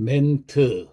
멘트.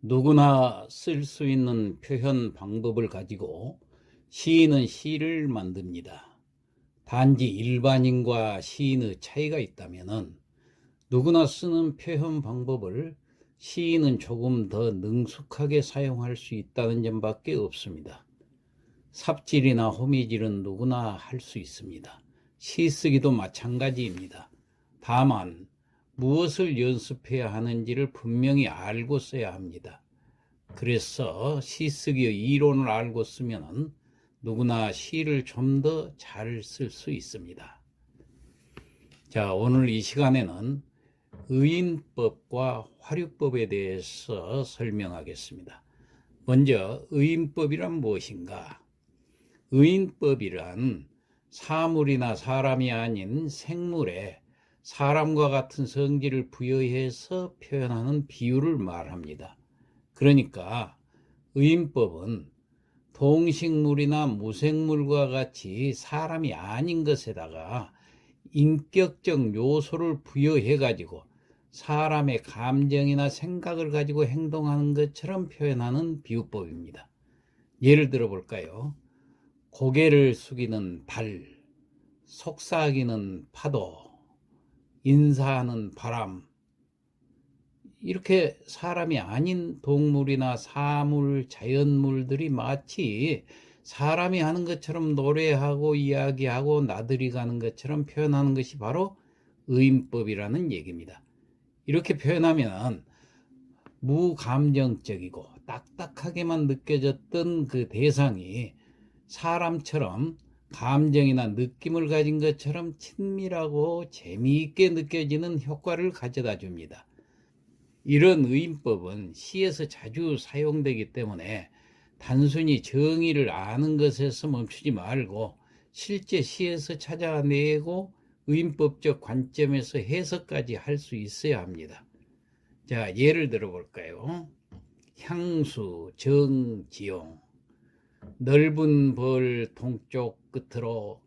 누구나 쓸 수 있는 표현 방법을 가지고 시인은 시를 만듭니다. 단지 일반인과 시인의 차이가 있다면 누구나 쓰는 표현 방법을 시인은 조금 더 능숙하게 사용할 수 있다는 점밖에 없습니다. 삽질이나 호미질은 누구나 할 수 있습니다. 시 쓰기도 마찬가지입니다. 다만 무엇을 연습해야 하는지를 분명히 알고 써야 합니다. 그래서 시쓰기의 이론을 알고 쓰면 누구나 시를 좀 더 잘 쓸 수 있습니다. 자, 오늘 이 시간에는 의인법과 화류법에 대해서 설명하겠습니다. 먼저 의인법이란 무엇인가? 의인법이란 사물이나 사람이 아닌 생물에 사람과 같은 성질을 부여해서 표현하는 비유를 말합니다. 그러니까 의인법은 동식물이나 무생물과 같이 사람이 아닌 것에다가 인격적 요소를 부여해가지고 사람의 감정이나 생각을 가지고 행동하는 것처럼 표현하는 비유법입니다. 예를 들어 볼까요? 고개를 숙이는 발, 속삭이는 파도, 인사하는 바람, 이렇게 사람이 아닌 동물이나 사물, 자연물들이 마치 사람이 하는 것처럼 노래하고 이야기하고 나들이 가는 것처럼 표현하는 것이 바로 의인법이라는 얘기입니다. 이렇게 표현하면 무감정적이고 딱딱하게만 느껴졌던 그 대상이 사람처럼 감정이나 느낌을 가진 것처럼 친밀하고 재미있게 느껴지는 효과를 가져다 줍니다. 이런 의인법은 시에서 자주 사용되기 때문에 단순히 정의를 아는 것에서 멈추지 말고 실제 시에서 찾아내고 의인법적 관점에서 해석까지 할 수 있어야 합니다. 자, 예를 들어 볼까요? 향수, 정지용, 넓은 벌 동쪽 끝으로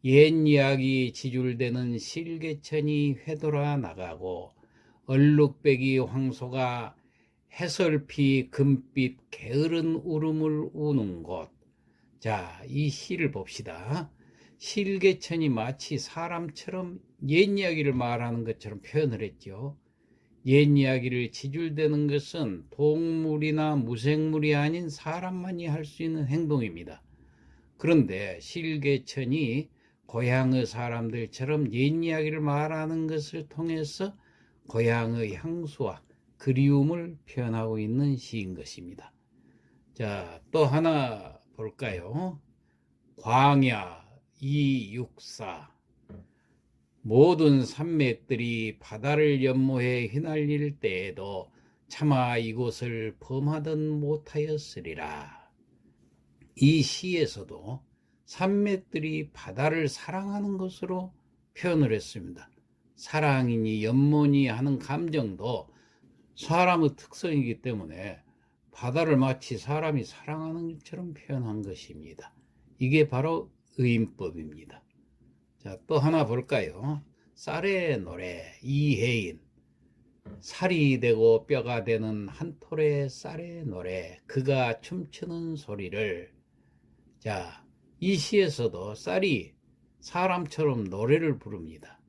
옛 이야기 지줄되는 실개천이 회돌아 나가고 얼룩배기 황소가 해설피 금빛 게으른 울음을 우는 곳. 자, 이 시를 봅시다. 실개천이 마치 사람처럼 옛 이야기를 말하는 것처럼 표현을 했죠. 옛 이야기를 지줄대는 것은 동물이나 무생물이 아닌 사람만이 할 수 있는 행동입니다. 그런데 실개천이 고향의 사람들처럼 옛 이야기를 말하는 것을 통해서 고향의 향수와 그리움을 표현하고 있는 시인 것입니다. 자, 또 하나 볼까요? 광야 264. 모든 산맥들이 바다를 연모해 휘날릴 때에도 차마 이곳을 범하든 못하였으리라. 이 시에서도 산맥들이 바다를 사랑하는 것으로 표현을 했습니다. 사랑이니 연모니 하는 감정도 사람의 특성이기 때문에 바다를 마치 사람이 사랑하는 것처럼 표현한 것입니다. 이게 바로 의인법입니다. 자, 또 하나 볼까요? 쌀의 노래 이혜인. 살이 되고 뼈가 되는 한 톨의 쌀의 노래, 그가 춤추는 소리를. 자, 이 시에서도 쌀이 사람처럼 노래를 부릅니다.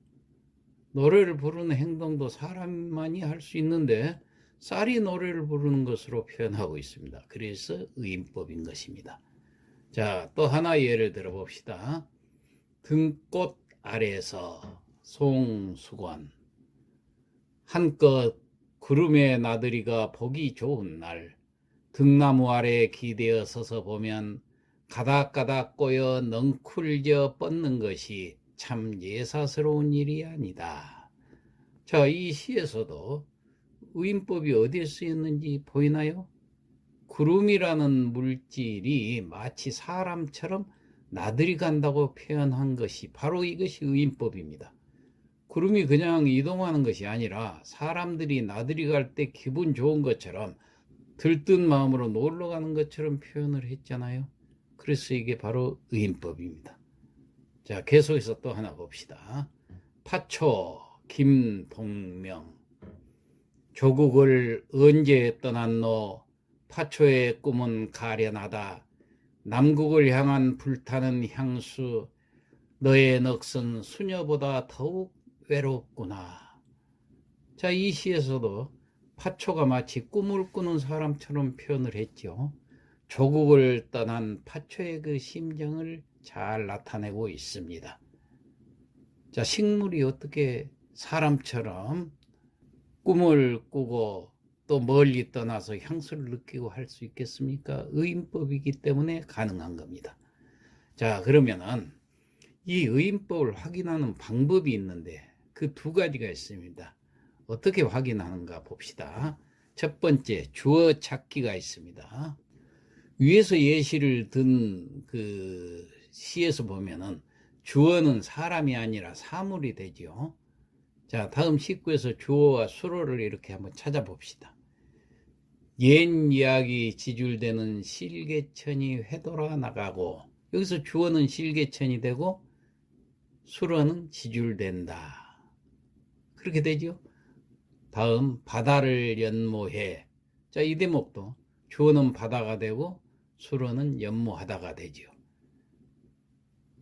노래를 부르는 행동도 사람만이 할 수 있는데 쌀이 노래를 부르는 것으로 표현하고 있습니다. 그래서 의인법인 것입니다. 자, 또 하나 예를 들어 봅시다. 등꽃 아래서 송수관. 한껏 구름의 나들이가 보기 좋은 날, 등나무 아래 기대어 서서 보면 가닥가닥 꼬여 넝쿨져 뻗는 것이 참 예사스러운 일이 아니다. 자, 이 시에서도 의인법이 어디에 쓰였는지 보이나요? 구름이라는 물질이 마치 사람처럼 나들이 간다고 표현한 것이 바로 이것이 의인법입니다. 구름이 그냥 이동하는 것이 아니라 사람들이 나들이 갈 때 기분 좋은 것처럼 들뜬 마음으로 놀러 가는 것처럼 표현을 했잖아요. 그래서 이게 바로 의인법입니다. 자, 계속해서 또 하나 봅시다. 파초 김동명. 조국을 언제 떠났노 파초의 꿈은 가련하다. 남국을 향한 불타는 향수 너의 넋은 수녀보다 더욱 외롭구나. 자, 이 시에서도 파초가 마치 꿈을 꾸는 사람처럼 표현을 했죠. 조국을 떠난 파초의 그 심정을 잘 나타내고 있습니다. 자, 식물이 어떻게 사람처럼 꿈을 꾸고 또 멀리 떠나서 향수를 느끼고 할 수 있겠습니까? 의인법이기 때문에 가능한 겁니다. 자, 그러면은 이 의인법을 확인하는 방법이 있는데 그 두 가지가 있습니다. 어떻게 확인하는가 봅시다. 첫 번째, 주어 찾기가 있습니다. 위에서 예시를 든 그 시에서 보면은 주어는 사람이 아니라 사물이 되죠. 자, 다음 19에서 주어와 수어를 이렇게 한번 찾아봅시다. 옛 이야기 지줄되는 실개천이 회돌아 나가고, 여기서 주어는 실개천이 되고 수어는 지줄된다. 그렇게 되죠. 다음 바다를 연모해. 자, 이 대목도 주어는 바다가 되고 수어는 연모하다가 되죠.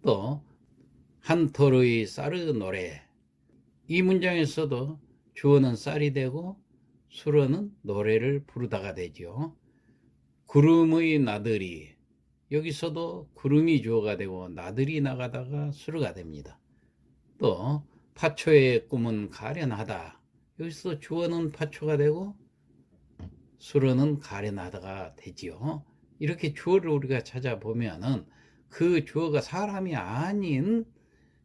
또 한 톨의 쌀의 노래. 이 문장에서도 주어는 쌀이 되고 수어는 노래를 부르다가 되죠. 구름의 나들이. 여기서도 구름이 주어가 되고 나들이 나가다가 수어가 됩니다. 또 파초의 꿈은 가련하다. 여기서 주어는 파초가 되고 수어는 가련하다가 되지요. 이렇게 주어를 우리가 찾아보면은 그 주어가 사람이 아닌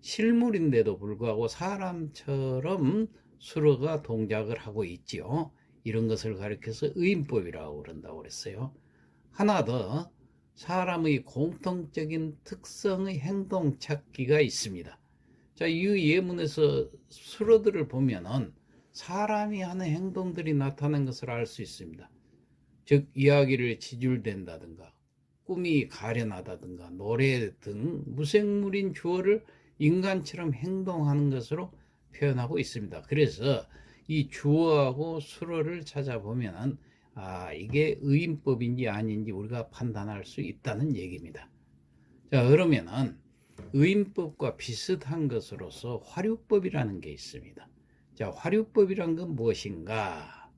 실물인데도 불구하고 사람처럼 수어가 동작을 하고 있지요. 이런 것을 가리켜서 의인법이라고 그런다고 그랬어요. 하나 더, 사람의 공통적인 특성의 행동 찾기가 있습니다. 자, 이 예문에서 수어들을 보면은 사람이 하는 행동들이 나타난 것을 알 수 있습니다. 즉, 이야기를 지줄댄다든가 꿈이 가련하다든가 노래 등 무생물인 주어를 인간처럼 행동하는 것으로 표현하고 있습니다. 그래서 이 주어하고 수어를 찾아보면 이게 의인법인지 아닌지 우리가 판단할 수 있다는 얘기입니다. 자, 그러면은 의인법과 비슷한 것으로서 화류법이라는 게 있습니다. 자, 화류법이란 건 무엇인가?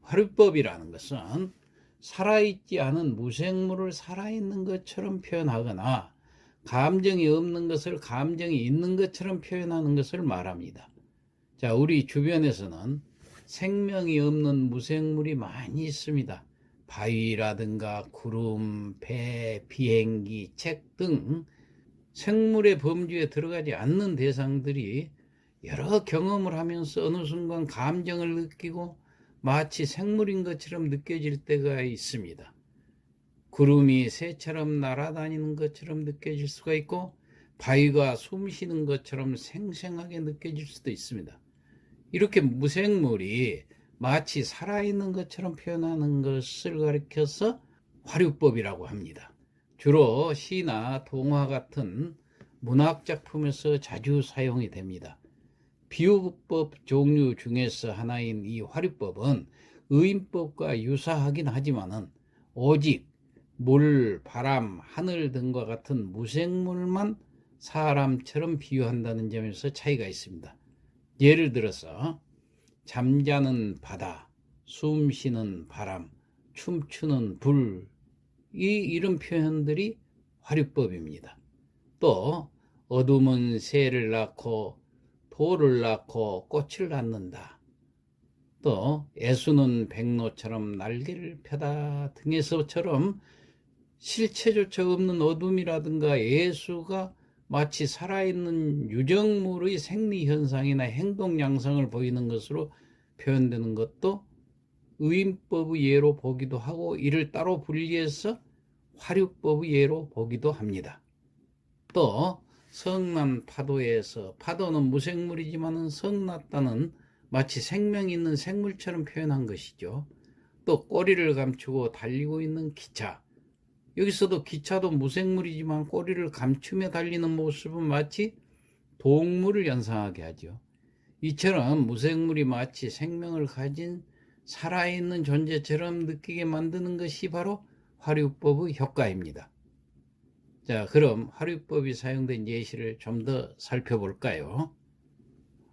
화류법이라는 것은 살아있지 않은 무생물을 살아있는 것처럼 표현하거나 감정이 없는 것을 감정이 있는 것처럼 표현하는 것을 말합니다. 자, 우리 주변에서는 생명이 없는 무생물이 많이 있습니다. 바위라든가 구름, 배, 비행기, 책 등 생물의 범주에 들어가지 않는 대상들이 여러 경험을 하면서 어느 순간 감정을 느끼고 마치 생물인 것처럼 느껴질 때가 있습니다. 구름이 새처럼 날아다니는 것처럼 느껴질 수가 있고 바위가 숨 쉬는 것처럼 생생하게 느껴질 수도 있습니다. 이렇게 무생물이 마치 살아있는 것처럼 표현하는 것을 가리켜서 화류법이라고 합니다. 주로 시나 동화 같은 문학작품에서 자주 사용이 됩니다. 비유법 종류 중에서 하나인 이 화류법은 의인법과 유사하긴 하지만은 오직 물, 바람, 하늘 등과 같은 무생물만 사람처럼 비유한다는 점에서 차이가 있습니다. 예를 들어서 잠자는 바다, 숨 쉬는 바람, 춤추는 불, 이런 표현들이 화류법입니다. 또 어둠은 새를 낳고 돌을 낳고 꽃을 낳는다. 또 애수는 백로처럼 날개를 펴다 등에서처럼 실체조차 없는 어둠이라든가 예수가 마치 살아있는 유정물의 생리현상이나 행동 양상을 보이는 것으로 표현되는 것도 의인법의 예로 보기도 하고 이를 따로 분리해서 화류법의 예로 보기도 합니다. 또 성난 파도에서 파도는 무생물이지만 성났다는 마치 생명 있는 생물처럼 표현한 것이죠. 또 꼬리를 감추고 달리고 있는 기차, 여기서도 기차도 무생물이지만 꼬리를 감추며 달리는 모습은 마치 동물을 연상하게 하죠. 이처럼 무생물이 마치 생명을 가진 살아있는 존재처럼 느끼게 만드는 것이 바로 화류법의 효과입니다. 자, 그럼 화류법이 사용된 예시를 좀 더 살펴볼까요?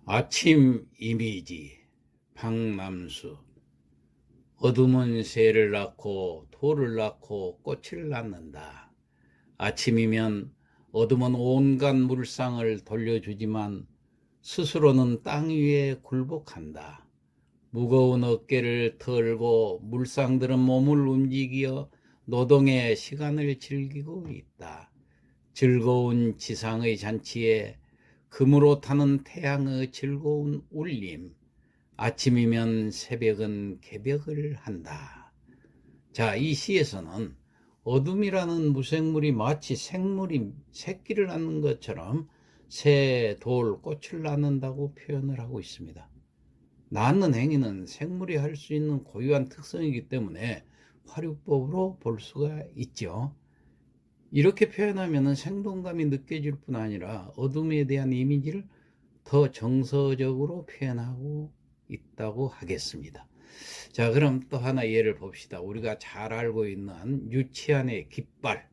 아침 이미지, 박남수. 어둠은 새를 낳고 돌을 낳고 꽃을 낳는다. 아침이면 어둠은 온갖 물상을 돌려주지만 스스로는 땅 위에 굴복한다. 무거운 어깨를 털고 물상들은 몸을 움직여 노동의 시간을 즐기고 있다. 즐거운 지상의 잔치에 금으로 타는 태양의 즐거운 울림. 아침이면 새벽은 개벽을 한다. 자, 이 시에서는 어둠이라는 무생물이 마치 생물이 새끼를 낳는 것처럼 새, 돌, 꽃을 낳는다고 표현을 하고 있습니다. 낳는 행위는 생물이 할 수 있는 고유한 특성이기 때문에 화류법으로 볼 수가 있죠. 이렇게 표현하면 생동감이 느껴질 뿐 아니라 어둠에 대한 이미지를 더 정서적으로 표현하고 있다고 하겠습니다. 자, 그럼 또 하나 예를 봅시다. 우리가 잘 알고 있는 유치한의 깃발.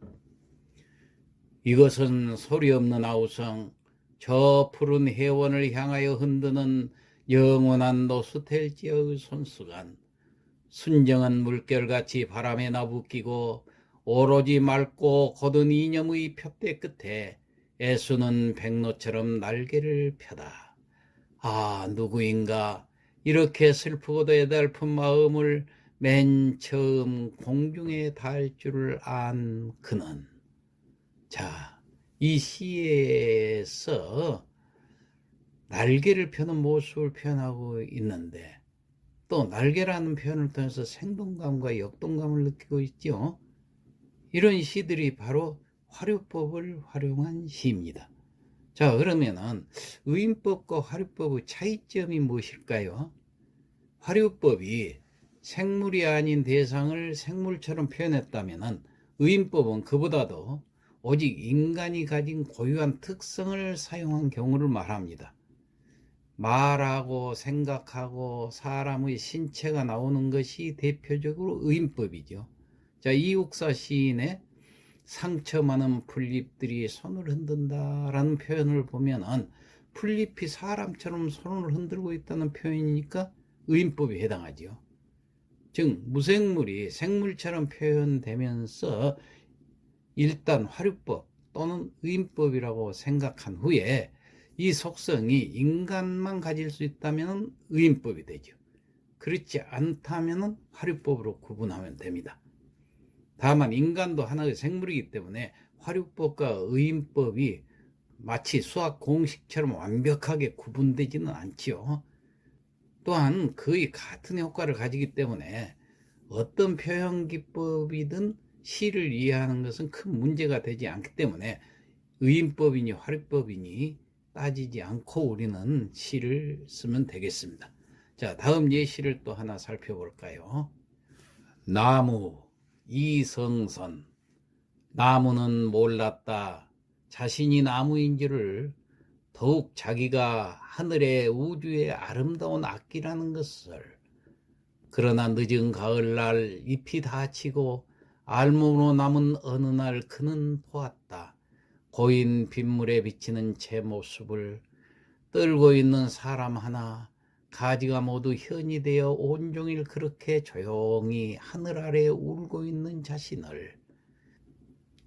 이것은 소리 없는 아우성, 저 푸른 해원을 향하여 흔드는 영원한 노스텔지어의 손수건. 순정한 물결같이 바람에 나부끼고 오로지 맑고 곧은 이념의 푯대 끝에 애수는 백로처럼 날개를 펴다. 아, 누구인가 이렇게 슬프고도 애달픈 마음을 맨 처음 공중에 닿을 줄을 안 그는. 자, 이 시에서 날개를 펴는 모습을 표현하고 있는데 또 날개라는 표현을 통해서 생동감과 역동감을 느끼고 있죠. 이런 시들이 바로 화류법을 활용한 시입니다. 자, 그러면은 의인법과 화류법의 차이점이 무엇일까요? 화류법이 생물이 아닌 대상을 생물처럼 표현했다면은 의인법은 그보다도 오직 인간이 가진 고유한 특성을 사용한 경우를 말합니다. 말하고 생각하고 사람의 신체가 나오는 것이 대표적으로 의인법이죠. 자, 이육사 시인의 상처 많은 풀잎들이 손을 흔든다라는 표현을 보면은 풀잎이 사람처럼 손을 흔들고 있다는 표현이니까 의인법에 해당하죠. 즉 무생물이 생물처럼 표현되면서 일단 화류법 또는 의인법이라고 생각한 후에 이 속성이 인간만 가질 수 있다면 의인법이 되죠. 그렇지 않다면 화류법으로 구분하면 됩니다. 다만 인간도 하나의 생물이기 때문에 화류법과 의인법이 마치 수학 공식처럼 완벽하게 구분되지는 않지요. 또한 거의 같은 효과를 가지기 때문에 어떤 표현 기법이든 시를 이해하는 것은 큰 문제가 되지 않기 때문에 의인법이니 화류법이니 따지지 않고 우리는 시를 쓰면 되겠습니다. 자, 다음 예시를 또 하나 살펴볼까요? 나무, 이성선. 나무는 몰랐다. 자신이 나무인 줄을, 더욱 자기가 하늘의 우주의 아름다운 악기라는 것을. 그러나 늦은 가을날 잎이 다치고 알몸으로 남은 어느 날 그는 보았다. 고인 빗물에 비치는 제 모습을. 떨고 있는 사람 하나, 가지가 모두 현이 되어 온종일 그렇게 조용히 하늘 아래 울고 있는 자신을.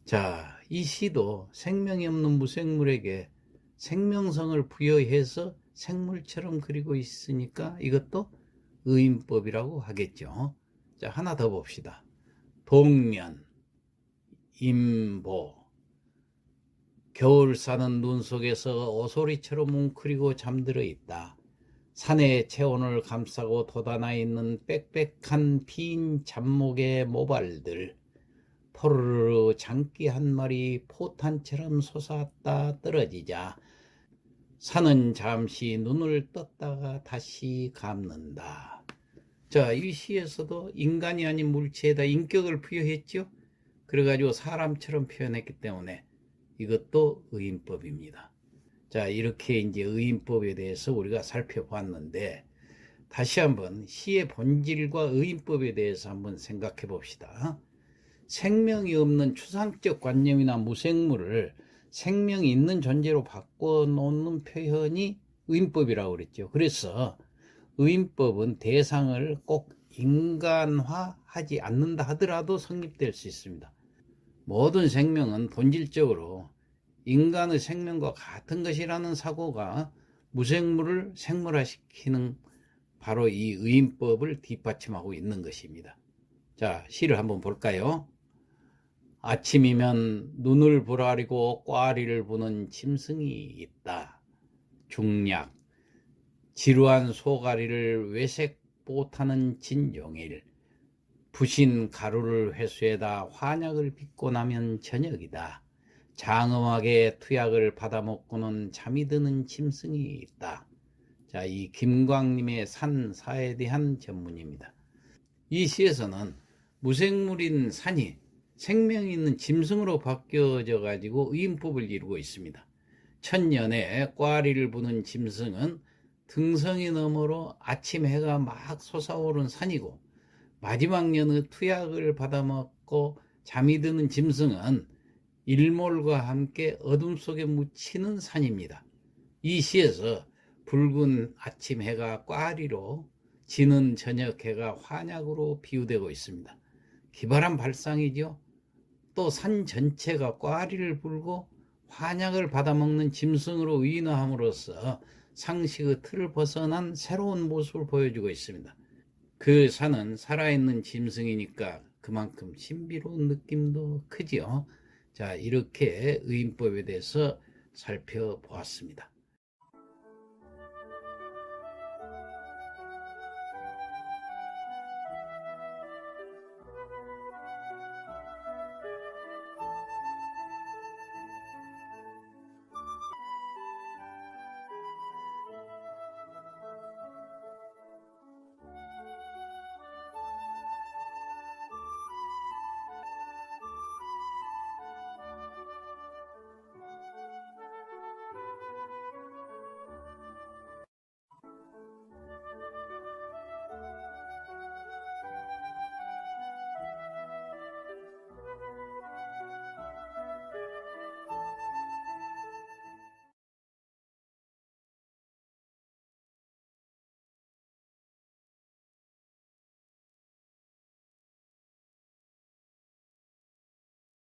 자, 이 시도 생명이 없는 무생물에게 생명성을 부여해서 생물처럼 그리고 있으니까 이것도 의인법이라고 하겠죠. 자, 하나 더 봅시다. 동면, 임보. 겨울 사는 눈 속에서 오소리처럼 웅크리고 잠들어 있다. 산의 체온을 감싸고 돋아나 있는 빽빽한 빈 잡목의 모발들. 포르르 장기 한 마리 포탄처럼 솟았다 떨어지자 산은 잠시 눈을 떴다가 다시 감는다. 자, 이 시에서도 인간이 아닌 물체에다 인격을 부여했죠. 그래가지고 사람처럼 표현했기 때문에 이것도 의인법입니다. 자, 이렇게 이제 의인법에 대해서 우리가 살펴봤는데, 다시 한번 시의 본질과 의인법에 대해서 한번 생각해 봅시다. 생명이 없는 추상적 관념이나 무생물을 생명이 있는 존재로 바꿔놓는 표현이 의인법이라고 그랬죠. 그래서 의인법은 대상을 꼭 인간화하지 않는다 하더라도 성립될 수 있습니다. 모든 생명은 본질적으로 인간의 생명과 같은 것이라는 사고가 무생물을 생물화시키는 바로 이 의인법을 뒷받침하고 있는 것입니다. 자, 시를 한번 볼까요? 아침이면 눈을 부라리고 꽈리를 부는 짐승이 있다. 중략. 지루한 소가리를 외색 못하는 진용일. 부신 가루를 회수에다 환약을 빚고 나면 저녁이다. 장엄하게 투약을 받아먹고는 잠이 드는 짐승이 있다. 자, 이 김광림의 산사에 대한 전문입니다. 이 시에서는 무생물인 산이 생명이 있는 짐승으로 바뀌어져 가지고 의인법을 이루고 있습니다. 천년에 꽈리를 부는 짐승은 등성이 너머로 아침 해가 막 솟아오른 산이고, 마지막 년의 투약을 받아먹고 잠이 드는 짐승은 일몰과 함께 어둠 속에 묻히는 산입니다. 이 시에서 붉은 아침 해가 꽈리로, 지는 저녁 해가 환약으로 비유되고 있습니다. 기발한 발상이죠. 또 산 전체가 꽈리를 불고 환약을 받아먹는 짐승으로 의인화함으로써 상식의 틀을 벗어난 새로운 모습을 보여주고 있습니다. 그 산은 살아있는 짐승이니까 그만큼 신비로운 느낌도 크지요. 자, 이렇게 의인법에 대해서 살펴보았습니다.